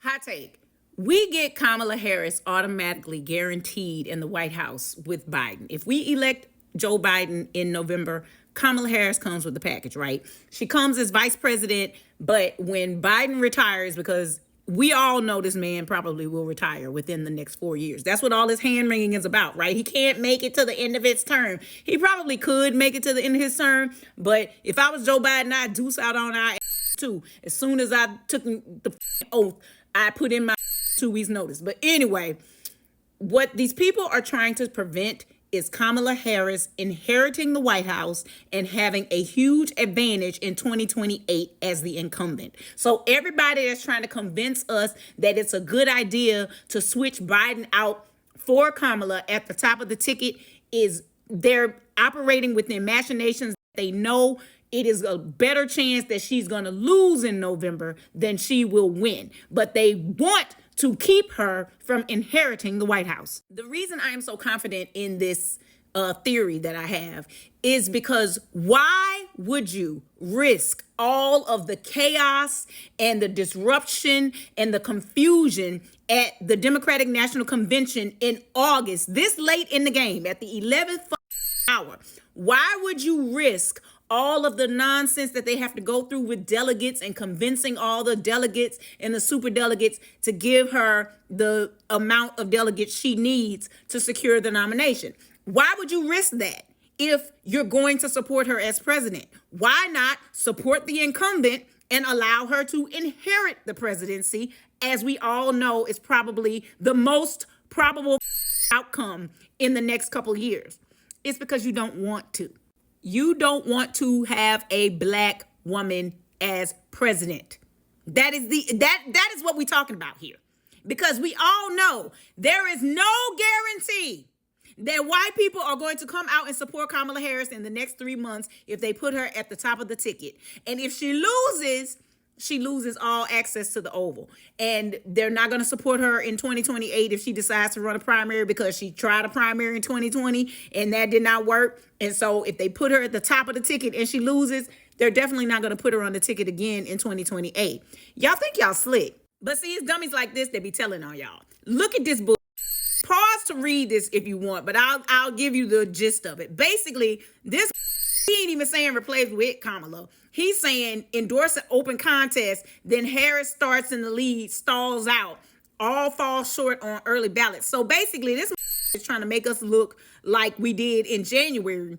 Hot take. We get Kamala Harris automatically guaranteed in the White House with Biden. If we elect Joe Biden in November, Kamala Harris comes with the package, right? She comes as vice president, but when Biden retires, because we all know this man probably will retire within the next 4 years. That's what all this hand wringing is about, right? He can't make it to the end of his term. He probably could make it to the end of his term, but if I was Joe Biden, I'd deuce out on our too. As soon as I took the oath, I put in my 2 weeks notice. But anyway, what these people are trying to prevent is Kamala Harris inheriting the White House and having a huge advantage in 2028 as the incumbent. So everybody that's trying to convince us that it's a good idea to switch Biden out for Kamala at the top of the ticket is they're operating within machinations. They know it is a better chance that she's going to lose in November than she will win. But they want to keep her from inheriting the White House. The reason I am so confident in this theory that I have is because why would you risk all of the chaos and the disruption and the confusion at the Democratic National Convention in August, this late in the game, at the 11th hour? Why would you risk all of the nonsense that they have to go through with delegates and convincing all the delegates and the super delegates to give her the amount of delegates she needs to secure the nomination? Why would you risk that if you're going to support her as president? Why not support the incumbent and allow her to inherit the presidency, as we all know is probably the most probable outcome in the next couple of years? It's because you don't want to. You don't want to have a black woman as president. That is what we're talking about here. Because we all know there is no guarantee that white people are going to come out and support Kamala Harris in the next 3 months if they put her at the top of the ticket. And if she loses all access to the Oval. And they're not going to support her in 2028 if she decides to run a primary, because she tried a primary in 2020 and that did not work. And so if they put her at the top of the ticket and she loses, they're definitely not going to put her on the ticket again in 2028. Y'all think y'all slick. But see, it's dummies like this that be telling on y'all. Look at this book. Pause to read this if you want, but I'll give you the gist of it. Basically, this he ain't even saying replace with Kamala. He's saying endorse an open contest, then Harris starts in the lead, stalls out, all falls short on early ballots. So basically, this is trying to make us look like we did in January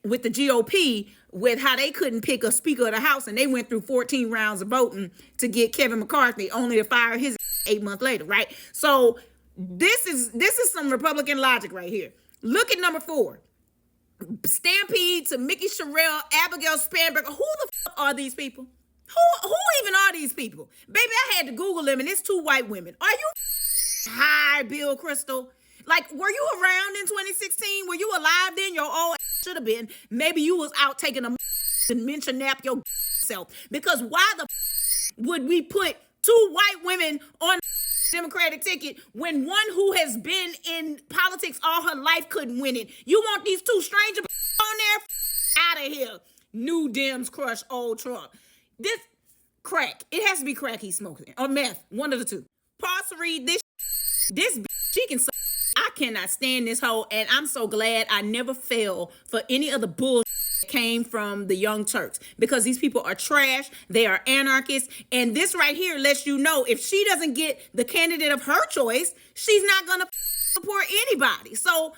with the GOP, with how they couldn't pick a Speaker of the House and they went through 14 rounds of voting to get Kevin McCarthy, only to fire his 8 months later, right? So this is some Republican logic right here. Look at number 4. Stampede to Mickey Sherrill, Abigail Spanberger. Who the fuck are these people? Who even are these people? Baby, I had to Google them, and it's 2 white women. Are you high, Bill Crystal? Like, were you around in 2016? Were you alive then? Your old should have been. Maybe you was out taking a dementia nap your self. Because why the would we put 2 white women on Democratic ticket when one who has been in politics all her life couldn't win it? You want these 2 strangers on there? Out of here. New Dems crush old Trump. This crack. It has to be crack he's smoking. Or meth. One of the 2. Pause to read this. This she can. I cannot stand this hoe, and I'm so glad I never fell for any of the bullshit that came from the Young Turks, because these people are trash. They are anarchists, and this right here lets you know if she doesn't get the candidate of her choice, she's not gonna support anybody. So,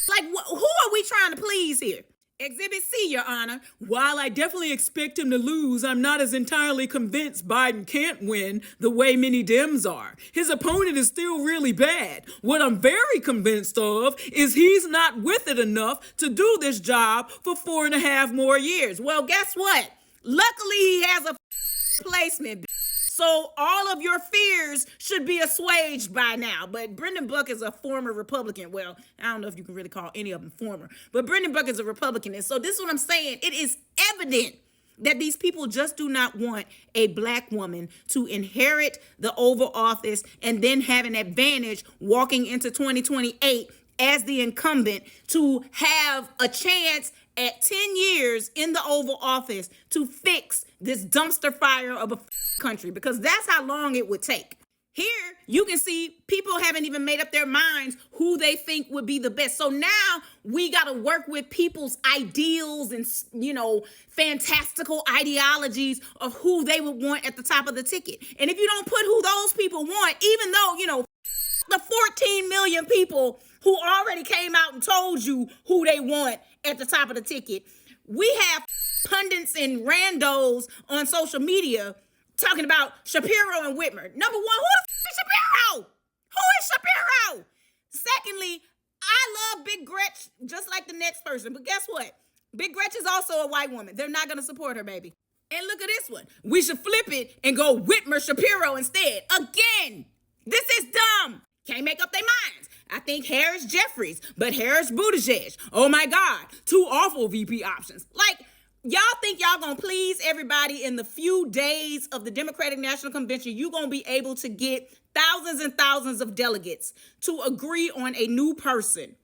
like, who are we trying to please here? Exhibit C, Your Honor. While I definitely expect him to lose, I'm not as entirely convinced Biden can't win the way many Dems are. His opponent is still really bad. What I'm very convinced of is he's not with it enough to do this job for 4.5 more years. Well, guess what? Luckily, he has a placement. So all of your fears should be assuaged by now. But Brendan Buck is a former Republican. Well, I don't know if you can really call any of them former. But Brendan Buck is a Republican. And so this is what I'm saying. It is evident that these people just do not want a black woman to inherit the Oval Office and then have an advantage walking into 2028 as the incumbent, to have a chance at 10 years in the Oval Office to fix this dumpster fire of a country, because that's how long it would take. Here, you can see people haven't even made up their minds who they think would be the best. So now we got to work with people's ideals and, fantastical ideologies of who they would want at the top of the ticket. And if you don't put who those people want, even though, the 14 million people who already came out and told you who they want at the top of the ticket, we have pundits and randos on social media talking about Shapiro and Whitmer. Number one, who the is Shapiro? Who is Shapiro? Secondly, I love Big Gretch just like the next person. But guess what? Big Gretch is also a white woman. They're not going to support her, baby. And look at this one. We should flip it and go Whitmer Shapiro instead. Again, this is dumb. Can't make up their minds. I think Harris Jeffries, but Harris Buttigieg. Oh my God, two awful VP options. Like, y'all think y'all gonna please everybody in the few days of the Democratic National Convention? You gonna be able to get thousands and thousands of delegates to agree on a new person.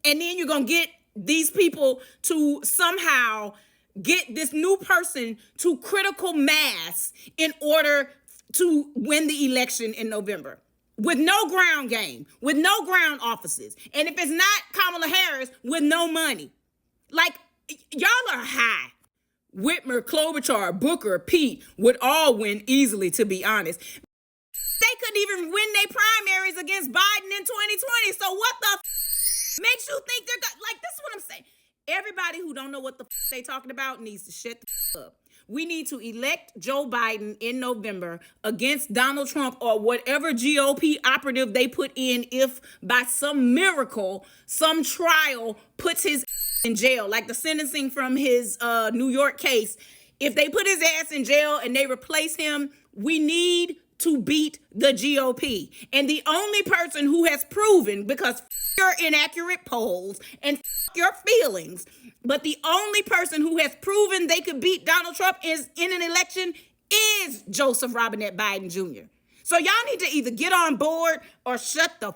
And then you're gonna get these people to somehow get this new person to critical mass in order to win the election in November. With no ground game, with no ground offices. And if it's not Kamala Harris, with no money. Like, y'all are high. Whitmer, Klobuchar, Booker, Pete would all win easily, to be honest. They couldn't even win their primaries against Biden in 2020. So what the makes you think they're like, this is what I'm saying. Everybody who don't know what the they talking about needs to shut the up. We need to elect Joe Biden in November against Donald Trump or whatever GOP operative they put in if by some miracle, some trial puts his in jail, like the sentencing from his New York case. If they put his ass in jail and they replace him, we need to beat the GOP. And the only person who has proven, because your inaccurate polls and your feelings, but the only person who has proven they could beat Donald Trump is in an election is Joseph Robinette Biden Jr. So y'all need to either get on board or shut the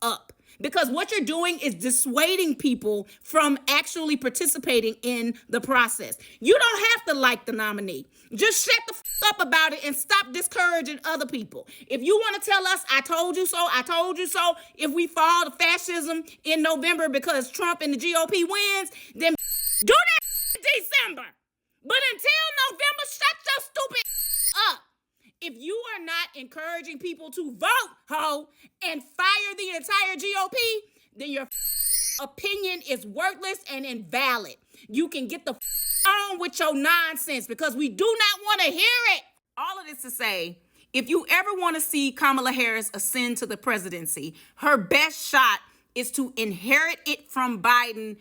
up. Because what you're doing is dissuading people from actually participating in the process. You don't have to like the nominee. Just shut the up about it and stop discouraging other people. If you want to tell us, I told you so, I told you so, if we fall to fascism in November because Trump and the GOP wins, then do that in December. But until November, shut your stupid up. If you are not encouraging people to vote, ho, and fire the entire GOP, then your opinion is worthless and invalid. You can get the on with your nonsense because we do not want to hear it. All of this to say, if you ever want to see Kamala Harris ascend to the presidency, her best shot is to inherit it from Biden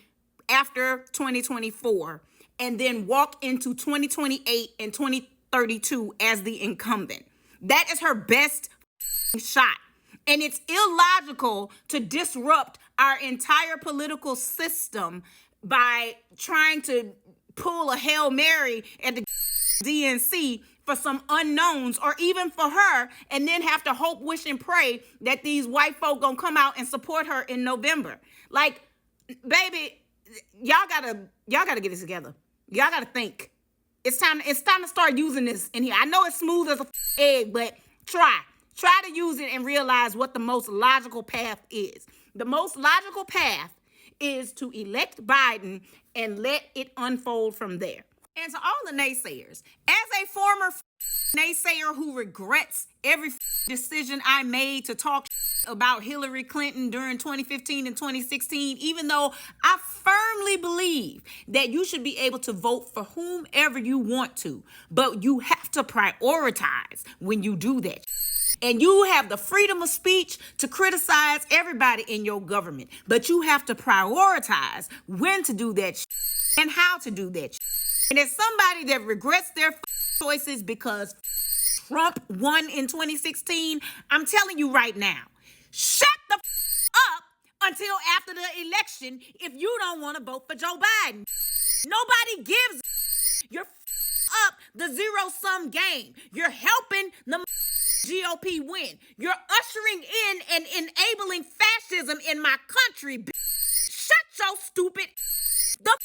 after 2024 and then walk into 2028 and 2032 as the incumbent. That is her best shot. And it's illogical to disrupt our entire political system by trying to pull a Hail Mary at the DNC for some unknowns or even for her and then have to hope, wish, and pray that these white folk gonna come out and support her in November. Like, baby, y'all gotta get this together. Y'all gotta think. It's time to start using this in here. I know it's smooth as a egg, but try to use it and realize what the most logical path is. The most logical path is to elect Biden and let it unfold from there. And to all the naysayers, as a former naysayer who regrets every decision I made to talk about Hillary Clinton during 2015 and 2016, even though I firmly believe that you should be able to vote for whomever you want to, but you have to prioritize when you do that. And you have the freedom of speech to criticize everybody in your government, but you have to prioritize when to do that and how to do that. And as somebody that regrets their choices because Trump won in 2016, I'm telling you right now, shut the up until after the election if you don't want to vote for Joe Biden. Nobody gives you're up the zero-sum game. You're helping the GOP win. You're ushering in and enabling fascism in my country. Shut your stupid the